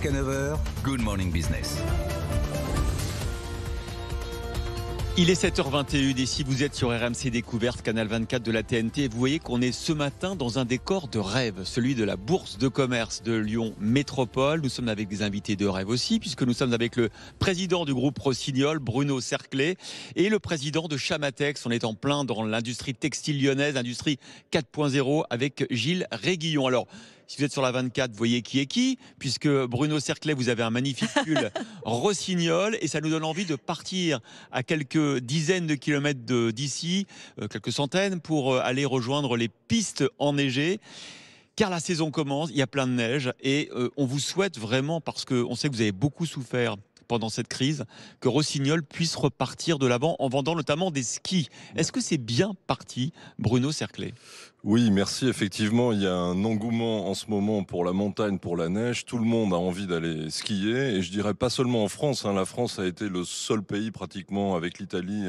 Jusqu'à 9 h, Good Morning Business. Il est 7h21 et si vous êtes sur RMC Découverte, Canal 24 de la TNT, vous voyez qu'on est ce matin dans un décor de rêve, celui de la Bourse de commerce de Lyon Métropole. Nous sommes avec des invités de rêve aussi, puisque nous sommes avec le président du groupe Rossignol, Bruno Cerclé, et le président de Chamatex. On est en plein dans l'industrie textile lyonnaise, industrie 4.0, avec Gilles Réguillon. Alors, si vous êtes sur la 24, vous voyez qui est qui, puisque Bruno Cerclé, vous avez un magnifique pull Rossignol, et ça nous donne envie de partir à quelques dizaines de kilomètres d'ici, quelques centaines, pour aller rejoindre les pistes enneigées. Car la saison commence, il y a plein de neige, et on vous souhaite vraiment, parce qu'on sait que vous avez beaucoup souffert pendant cette crise, que Rossignol puisse repartir de l'avant en vendant notamment des skis. Est-ce que c'est bien parti, Bruno Cerclé ? Oui, merci. Effectivement, il y a un engouement en ce moment pour la montagne, pour la neige. Tout le monde a envie d'aller skier. Et je dirais pas seulement en France. La France a été le seul pays pratiquement avec l'Italie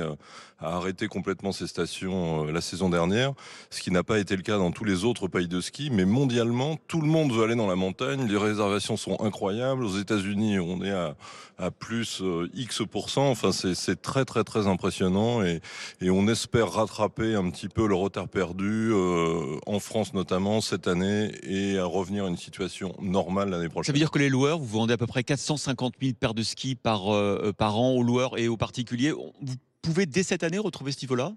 à arrêter complètement ses stations la saison dernière. Ce qui n'a pas été le cas dans tous les autres pays de ski. Mais mondialement, tout le monde veut aller dans la montagne. Les réservations sont incroyables. Aux États-Unis, on est à plus X%. Enfin, c'est très, très, très impressionnant. Et on espère rattraper un petit peu le retard perdu en France notamment cette année et à revenir à une situation normale l'année prochaine. Ça veut dire que les loueurs, vous vendez à peu près 450 000 paires de skis par an aux loueurs et aux particuliers. Vous pouvez dès cette année retrouver ce niveau-là ?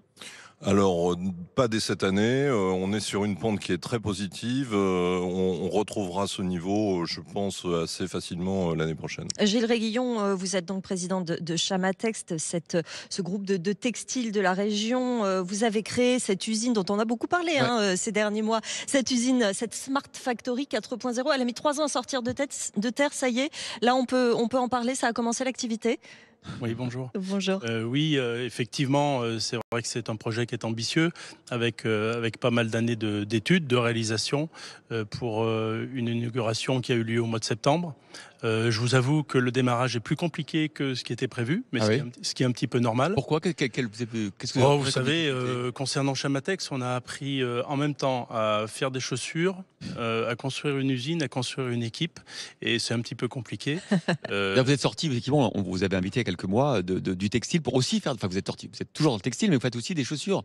Alors, pas dès cette année. On est sur une pente qui est très positive. On retrouvera ce niveau, je pense, assez facilement l'année prochaine. Gilles Réguillon, vous êtes donc président de Chamatex, ce groupe de textiles de la région. Vous avez créé cette usine dont on a beaucoup parlé ces derniers mois. Cette usine, cette Smart Factory 4.0, elle a mis 3 ans à sortir de terre. Ça y est, là on peut en parler. Ça a commencé l'activité. Oui, bonjour. Bonjour. Effectivement, c'est vrai que c'est un projet qui est ambitieux, avec pas mal d'années d'études, de réalisation, pour une inauguration qui a eu lieu au mois de septembre. Je vous avoue que le démarrage est plus compliqué que ce qui était prévu, mais ce qui est un petit peu normal. Pourquoi ? Qu'est-ce que vous savez, concernant Chamatex, on a appris en même temps à faire des chaussures, à construire une usine, à construire une équipe, et c'est un petit peu compliqué. Là, vous êtes sorti, effectivement, on vous avait invité il y a quelques mois du textile pour aussi faire. Enfin, vous êtes toujours dans le textile, mais vous faites aussi des chaussures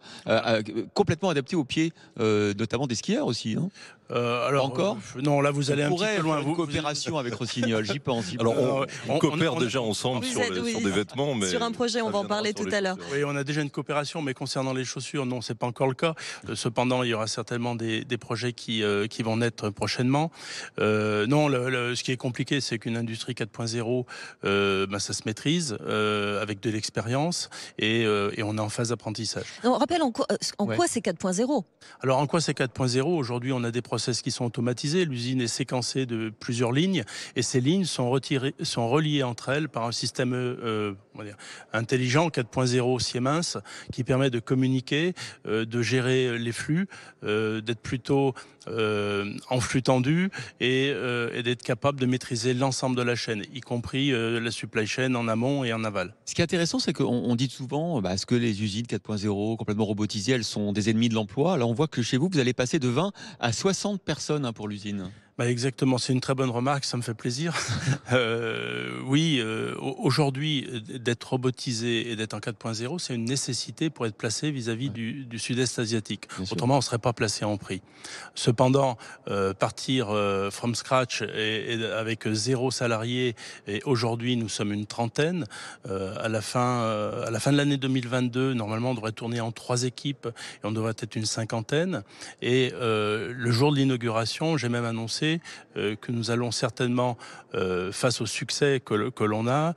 complètement adaptées aux pieds, notamment des skieurs aussi, non ? Encore non, là vous allez un petit peu loin. Une coopération avec Rossignol, j'y pense. Alors on coopère déjà ensemble sur des vêtements, mais sur un projet, on va en parler tout à l'heure. Oui, on a déjà une coopération, mais concernant les chaussures, non, c'est pas encore le cas. Cependant, il y aura certainement des projets qui vont naître prochainement. Non, ce qui est compliqué, c'est qu'une industrie 4.0, ça se maîtrise avec de l'expérience et on est en phase d'apprentissage. On rappelle en quoi c'est 4.0 ? Alors en quoi c'est 4.0 ? Aujourd'hui, on a des process qui sont automatisés. L'usine est séquencée de plusieurs lignes et ces lignes sont reliées entre elles par un système intelligent 4.0 Siemens qui permet de communiquer, de gérer les flux, d'être plutôt en flux tendu et d'être capable de maîtriser l'ensemble de la chaîne, y compris la supply chain en amont et en aval. Ce qui est intéressant, c'est qu'on dit souvent est-ce que les usines 4.0 complètement robotisées, elles sont des ennemis de l'emploi ? Alors on voit que chez vous, vous allez passer de 20 à 60 personnes pour l'usine. Exactement, c'est une très bonne remarque, ça me fait plaisir. Aujourd'hui, d'être robotisé et d'être en 4.0, c'est une nécessité pour être placé vis-à-vis du sud-est asiatique. Autrement, on ne serait pas placé en prix. Cependant, partir from scratch et avec 0 salarié, et aujourd'hui nous sommes une trentaine, à la fin de l'année 2022, normalement on devrait tourner en 3 équipes et on devrait être une 50aine. Et le jour de l'inauguration, j'ai même annoncé que nous allons certainement, face au succès que l'on a,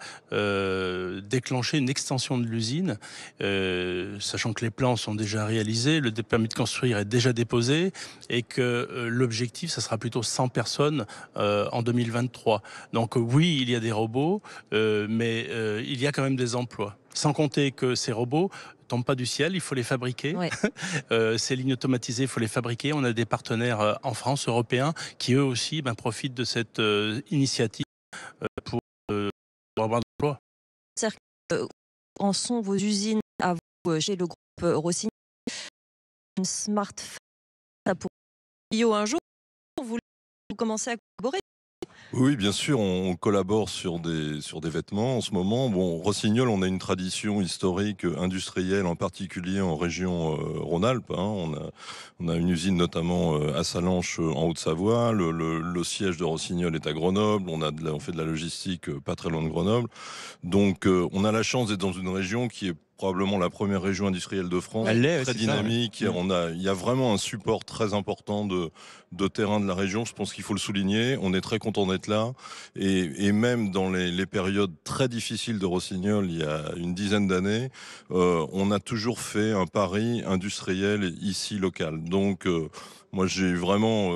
déclencher une extension de l'usine, sachant que les plans sont déjà réalisés, le permis de construire est déjà déposé et que l'objectif, ça sera plutôt 100 personnes en 2023. Donc oui, il y a des robots, mais il y a quand même des emplois. Sans compter que ces robots tombent pas du ciel, il faut les fabriquer. Ouais. Ces lignes automatisées, il faut les fabriquer. On a des partenaires en France, européens, qui eux aussi profitent de cette initiative pour avoir de l'emploi. En sont vos usines à vous, chez le groupe Rossignol, une smart pour bio un jour, vous commencez à collaborer? Oui, bien sûr, on collabore sur des vêtements en ce moment. Bon, Rossignol, on a une tradition historique industrielle, en particulier en région Rhône-Alpes, hein. On a une usine notamment à Salanches en Haute-Savoie. Le siège de Rossignol est à Grenoble. On fait de la logistique pas très loin de Grenoble. Donc, on a la chance d'être dans une région qui est probablement la première région industrielle de France, Elle l'est, très c'est dynamique. ça, ouais. Il y a vraiment un support très important de terrain de la région. Je pense qu'il faut le souligner. On est très content d'être là. Et même dans les périodes très difficiles de Rossignol, il y a une dizaine d'années, on a toujours fait un pari industriel ici local. Donc, moi, j'ai vraiment,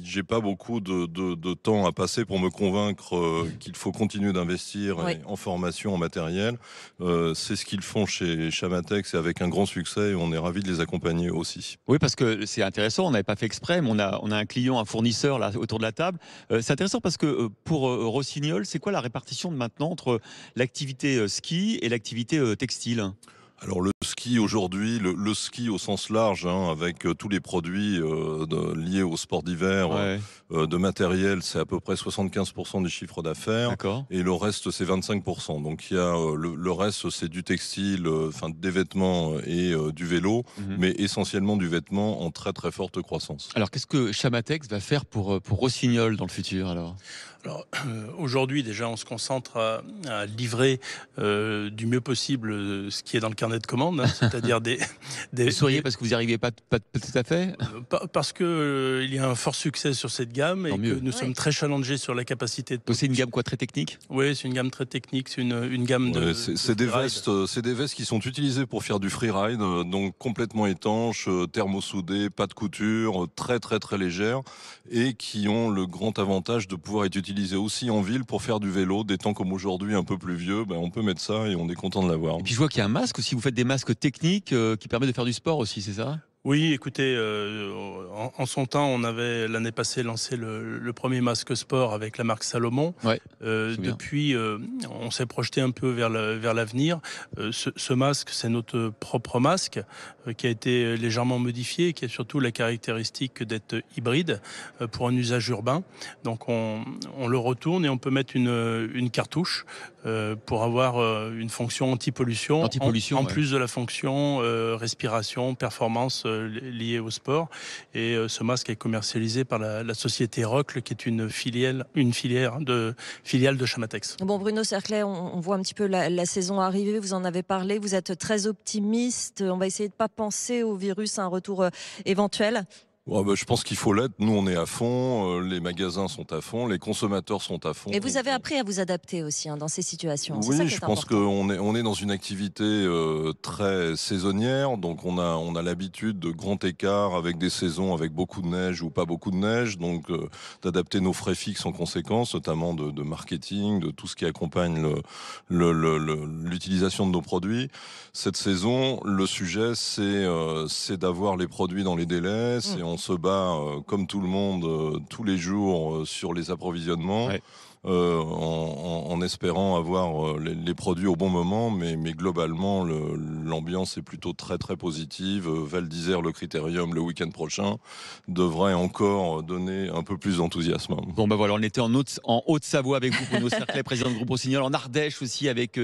j'ai pas beaucoup de temps à passer pour me convaincre qu'il faut continuer d'investir Oui. en formation, en matériel. C'est ce qu'ils font chez Chamatex et avec un grand succès. Et on est ravis de les accompagner aussi. Oui, parce que c'est intéressant, on n'avait pas fait exprès, mais on a un client, un fournisseur là autour de la table. C'est intéressant parce que pour Rossignol, c'est quoi la répartition de maintenant entre l'activité ski et l'activité textile? Alors le ski aujourd'hui, le ski au sens large, hein, avec tous les produits liés au sport d'hiver, Ouais, de matériel, c'est à peu près 75% du chiffre d'affaires. d'accord. Et le reste, c'est 25%. Donc il y a le reste, c'est du textile, enfin des vêtements et du vélo, Mhm. mais essentiellement du vêtement en très très forte croissance. Alors qu'est-ce que Chamatex va faire pour Rossignol dans le futur alors? Alors aujourd'hui déjà on se concentre à livrer du mieux possible ce qui est dans le carnet de commandes, hein, c'est-à-dire Vous souriez parce que vous n'y arrivez pas tout à fait? parce que il y a un fort succès sur cette gamme et Tant que mieux. nous sommes très challengés sur la capacité de Donc c'est une production. gamme quoi, très technique? Oui, c'est une gamme très technique, c'est une gamme Ouais, de c'est des freeride. vestes, c'est des vestes qui sont utilisées pour faire du freeride, donc complètement étanches, thermosoudées, pas de couture, très très très légères, et qui ont le grand avantage de pouvoir être utilisées aussi en ville pour faire du vélo. Des temps comme aujourd'hui un peu pluvieux, ben on peut mettre ça et on est content de l'avoir. Et puis je vois qu'il y a un masque aussi, vous faites des masques techniques qui permettent de faire du sport aussi, c'est ça? Oui, écoutez, en son temps, on avait l'année passée lancé le premier masque sport avec la marque Salomon. Ouais. me souviens. Depuis, on s'est projeté un peu vers l'avenir. Ce masque, c'est notre propre masque qui a été légèrement modifié, qui a surtout la caractéristique d'être hybride pour un usage urbain. Donc on le retourne et on peut mettre une cartouche pour avoir une fonction anti-pollution, Anti-pollution, en ouais. plus de la fonction respiration, performance liée au sport. Et ce masque est commercialisé par la société Rocle, qui est une filiale de Chamatex. Bon, Bruno Cerclet, on voit un petit peu la saison arriver. Vous en avez parlé. Vous êtes très optimiste. On va essayer de ne pas penser au virus, à un retour éventuel. Ouais, bah, je pense qu'il faut l'être. Nous, on est à fond. Les magasins sont à fond. Les consommateurs sont à fond. Et vous avez appris à vous adapter aussi dans ces situations. C'est ça Oui, qui je est pense important. on est dans une activité très saisonnière. Donc, on a l'habitude de grands écarts avec des saisons avec beaucoup de neige ou pas beaucoup de neige. Donc, d'adapter nos frais fixes en conséquence, notamment de marketing, de tout ce qui accompagne l'utilisation de nos produits. Cette saison, le sujet, c'est d'avoir les produits dans les délais. On se bat comme tout le monde tous les jours sur les approvisionnements. Ouais. En espérant avoir les produits au bon moment, mais globalement l'ambiance est plutôt très très positive. Val d'Isère, le Critérium le week-end prochain devrait encore donner un peu plus d'enthousiasme. Bon ben voilà, on était en Haute-Savoie avec vous, Bruno Cerclet, président de groupe Rossignol, en Ardèche aussi avec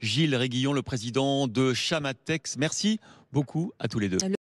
Gilles Réguillon, le président de Chamatex. Merci beaucoup à tous les deux.